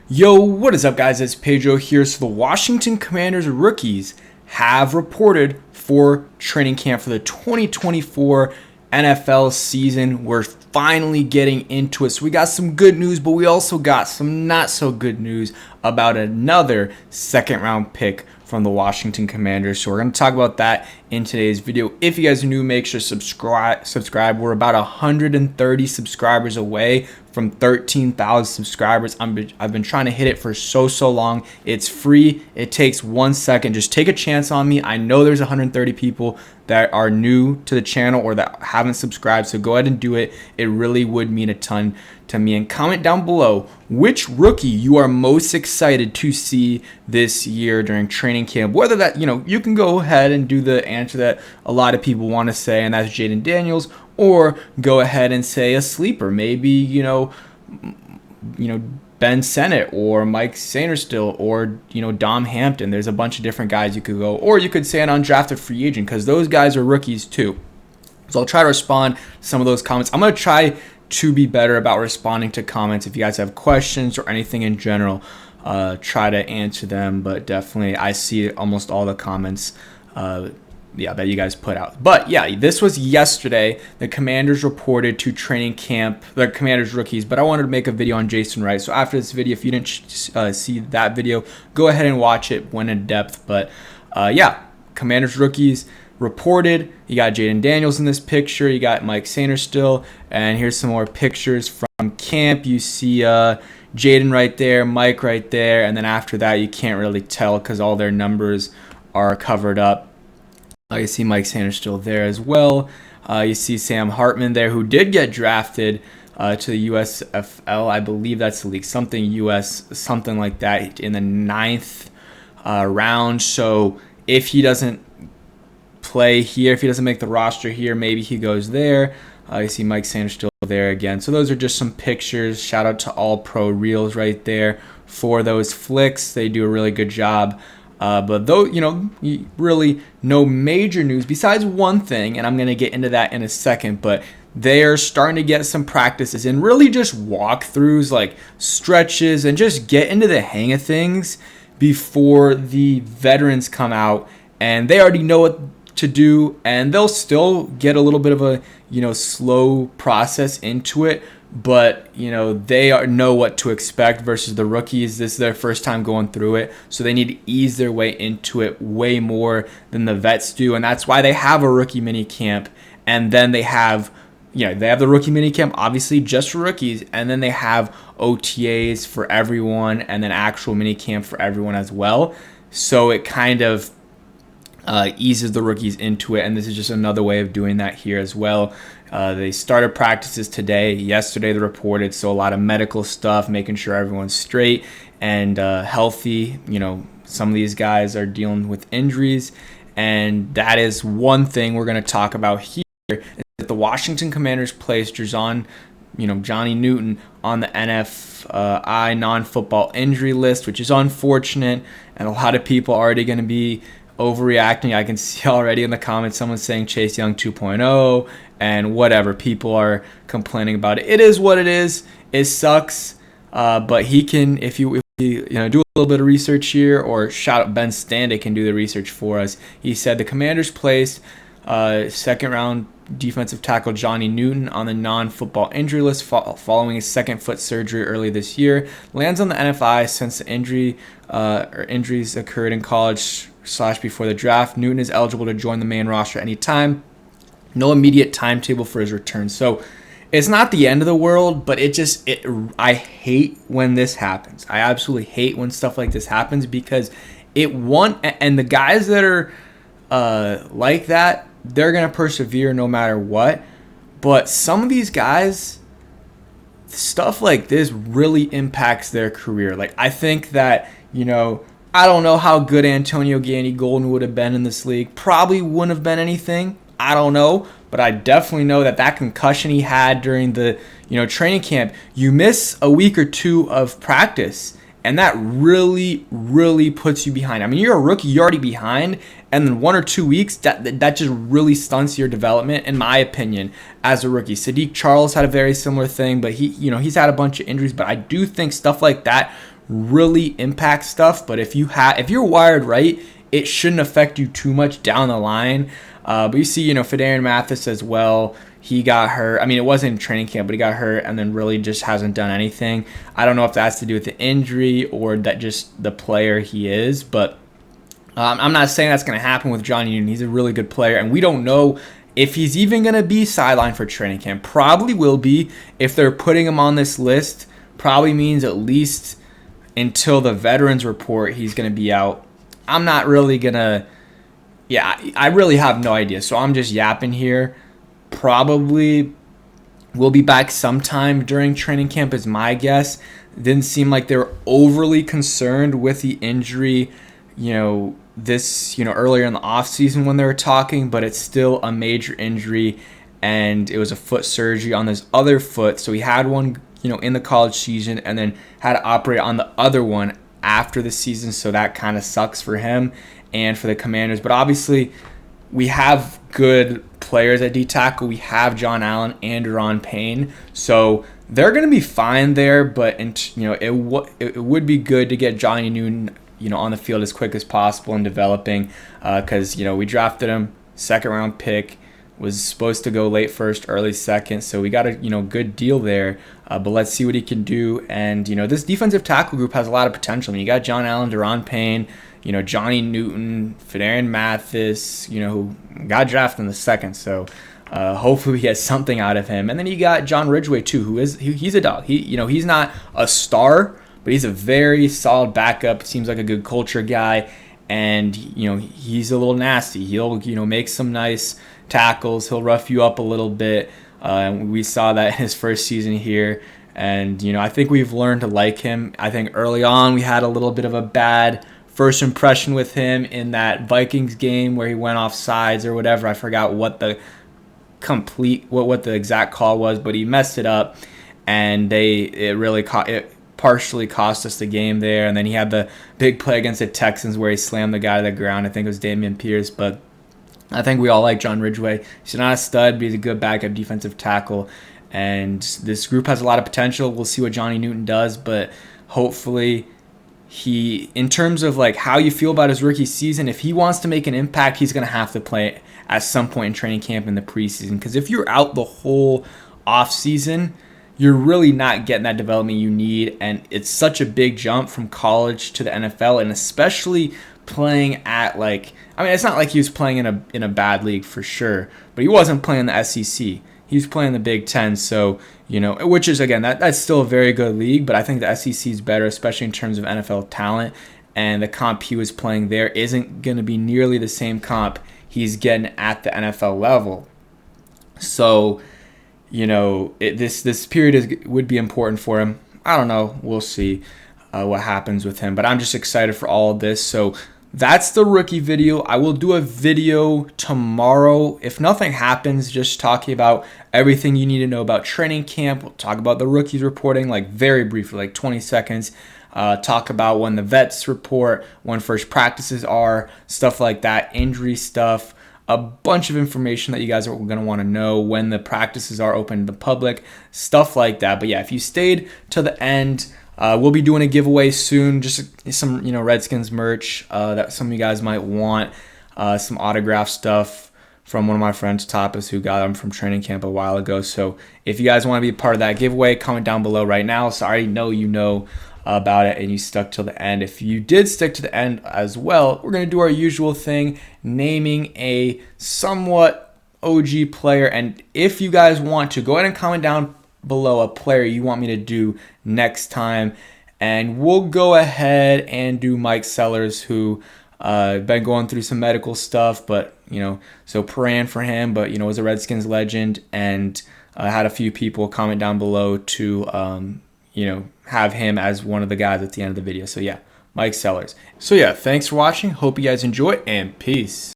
Yo, what is up, guys? It's Pedro here. So the Washington Commanders rookies have reported for training camp for the 2024 NFL season. We're finally getting into it. So we got some good news, but we also got some not so good news about another second round pick from the Washington Commanders. So we're going to talk about that in today's video. If you guys are new, make sure to subscribe. We're about 130 subscribers away from 13,000 subscribers. I've been trying to hit it for so long. It's free. It takes 1 second. Just take a chance on me. I know there's 130 people that are new to the channel or that haven't subscribed, so go ahead and do it. It really would mean a ton to me. And comment down below which rookie you are most excited to see this year during training camp. Whether that, you can go ahead and do the answer that a lot of people want to say, and that's Jaden Daniels, or go ahead and say a sleeper, maybe Ben Sennett or Mike Sainristil or Dom Hampton. There's a bunch of different guys you could go, or you could say an undrafted free agent because those guys are rookies too. So I'll try to respond to some of those comments. I'm going to try to be better about responding to comments. If you guys have questions or anything in general, try to answer them. But definitely I see almost all the comments that you guys put out. But yeah, this was yesterday. The Commanders reported to training camp, the Commanders rookies, but I wanted to make a video on Jason Wright. So after this video, if you didn't see that video, go ahead and watch it, went in depth. But Commanders rookies reported. You got Jaden Daniels in this picture. You got Mike Sainristil. And here's some more pictures from camp. You see Jaden right there, Mike right there. And then after that, you can't really tell because all their numbers are covered up. You see Mike Sainristil there as well. You see Sam Hartman there, who did get drafted to the USFL. I believe that's the league, something like that, in the 9th round. So if he doesn't play here, if he doesn't make the roster here, maybe he goes there. You see Mike Sainristil there again. So those are just some pictures. Shout out to All Pro Reels right there for those flicks. They do a really good job. But though, really no major news besides one thing, and I'm going to get into that in a second, but they're starting to get some practices and really just walkthroughs, like stretches, and just get into the hang of things before the veterans come out, and they already know what to do, and they'll still get a little bit of a, slow process into it. But, they know what to expect versus the rookies. This is their first time going through it. So they need to ease their way into it way more than the vets do. And that's why they have a rookie mini camp. And then they have, they have the rookie mini camp, obviously just for rookies. And then they have OTAs for everyone and then actual mini camp for everyone as well. So it kind of eases the rookies into it. And this is just another way of doing that here as well. They started practices today. Yesterday they reported, so a lot of medical stuff, making sure everyone's straight and healthy. Some of these guys are dealing with injuries, and that is one thing we're going to talk about here. Is that the Washington Commanders placed Johnny Newton on the NFI non-football injury list, which is unfortunate, and a lot of people are already going to be overreacting. I can see already in the comments someone saying Chase Young 2.0 and whatever. People are complaining about it. It is what it is. It sucks, but he can, if you do a little bit of research here, or shout out Ben Standig can do the research for us. He said the Commanders placed second round defensive tackle Johnny Newton on the non-football injury list following his second foot surgery early this year. Lands on the NFI since the injuries occurred in college / before the draft. Newton is eligible to join the main roster anytime. No immediate timetable for his return. So it's not the end of the world, but I hate when this happens. I absolutely hate when stuff like this happens because and the guys that are like that, they're going to persevere no matter what. But some of these guys, stuff like this really impacts their career. Like, I think that, I don't know how good Antonio Gandy Golden would have been in this league. Probably wouldn't have been anything. I don't know. But I definitely know that concussion he had during the training camp, you miss a week or two of practice, and that really, really puts you behind. I mean, you're a rookie, you're already behind, and then 1 or 2 weeks, that just really stunts your development, in my opinion, as a rookie. Sadiq Charles had a very similar thing, but he's had a bunch of injuries. But I do think stuff like that really impact stuff. But if you're wired right, it shouldn't affect you too much down the line. But you see, Pedro Mathis as well. He got hurt. I mean, it wasn't in training camp, but he got hurt and then really just hasn't done anything. I don't know if that has to do with the injury or that just the player he is, but I'm not saying that's going to happen with Johnny Newton. He's a really good player, and we don't know if he's even going to be sidelined for training camp. Probably will be. If they're putting him on this list, probably means at least until the veterans report, he's going to be out. I'm not really going to... Yeah, I really have no idea, so I'm just yapping here. Probably will be back sometime during training camp is my guess. Didn't seem like they were overly concerned with the injury, earlier in the offseason when they were talking, but it's still a major injury, and it was a foot surgery on this other foot. So he had one, in the college season and then had to operate on the other one after the season, so that kind of sucks for him and for the Commanders. But obviously, we have good players at D-tackle. We have John Allen and Daron Payne, so they're going to be fine there. But it would be good to get Johnny Newton, on the field as quick as possible and developing, because we drafted him, second round pick, was supposed to go late first, early second, so we got a good deal there. But let's see what he can do. And this defensive tackle group has a lot of potential. I mean, you got John Allen, Daron Payne, Johnny Newton, Pedro Mathis, who got drafted in the second. So hopefully we get something out of him. And then you got John Ridgway too, he's a dog. He's not a star, but he's a very solid backup. Seems like a good culture guy, and he's a little nasty. He'll make some nice tackles. He'll rough you up a little bit. We saw that in his first season here, and I think we've learned to like him. I think early on we had a little bit of a bad first impression with him in that Vikings game where he went off sides or whatever. I forgot what the exact call was, but he messed it up, and it partially cost us the game there. And then he had the big play against the Texans where he slammed the guy to the ground. I think it was Dameon Pierce, but I think we all like John Ridgway. He's not a stud, but he's a good backup defensive tackle, and this group has a lot of potential. We'll see what Johnny Newton does, but hopefully in terms of like how you feel about his rookie season, if he wants to make an impact, he's going to have to play at some point in training camp in the preseason, because if you're out the whole offseason, you're really not getting that development you need, and it's such a big jump from college to the NFL, and especially playing at it's not like he was playing in a bad league for sure, but he wasn't playing the SEC. He was playing the Big Ten, so which is, again, that's still a very good league, but I think the SEC is better, especially in terms of NFL talent, and the comp he was playing there isn't going to be nearly the same comp he's getting at the NFL level. So, this period would be important for him. I don't know. We'll see what happens with him, but I'm just excited for all of this. So that's the rookie video. I will do a video tomorrow. If nothing happens, just talking about everything you need to know about training camp. We'll talk about the rookies reporting, very briefly, 20 seconds. Talk about when the vets report, when first practices are, stuff like that, injury stuff, a bunch of information that you guys are going to want to know, when the practices are open to the public, stuff like that. But yeah, if you stayed to the end, we'll be doing a giveaway soon, just some Redskins merch that some of you guys might want, some autograph stuff from one of my friends, Tapas, who got them from training camp a while ago. So if you guys want to be a part of that giveaway, comment down below right now. So I already know you know about it and you stuck till the end. If you did stick to the end as well, we're going to do our usual thing, naming a somewhat OG player. And if you guys want to, go ahead and comment down below a player you want me to do next time, and we'll go ahead and do Mike Sellers, who been going through some medical stuff, but so praying for him, but was a Redskins legend, and had a few people comment down below to have him as one of the guys at the end of the video. So yeah, Mike Sellers. So yeah, thanks for watching. Hope you guys enjoy, and peace.